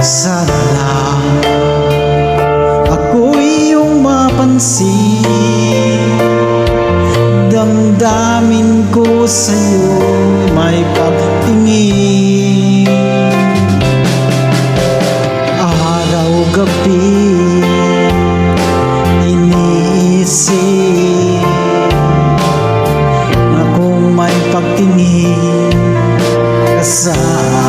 Sana lang ako'y iyong mapansin, damdamin ko sa'yo may pagtingin. Araw-gabi iniisip na kung may pagtingin ka sa akin.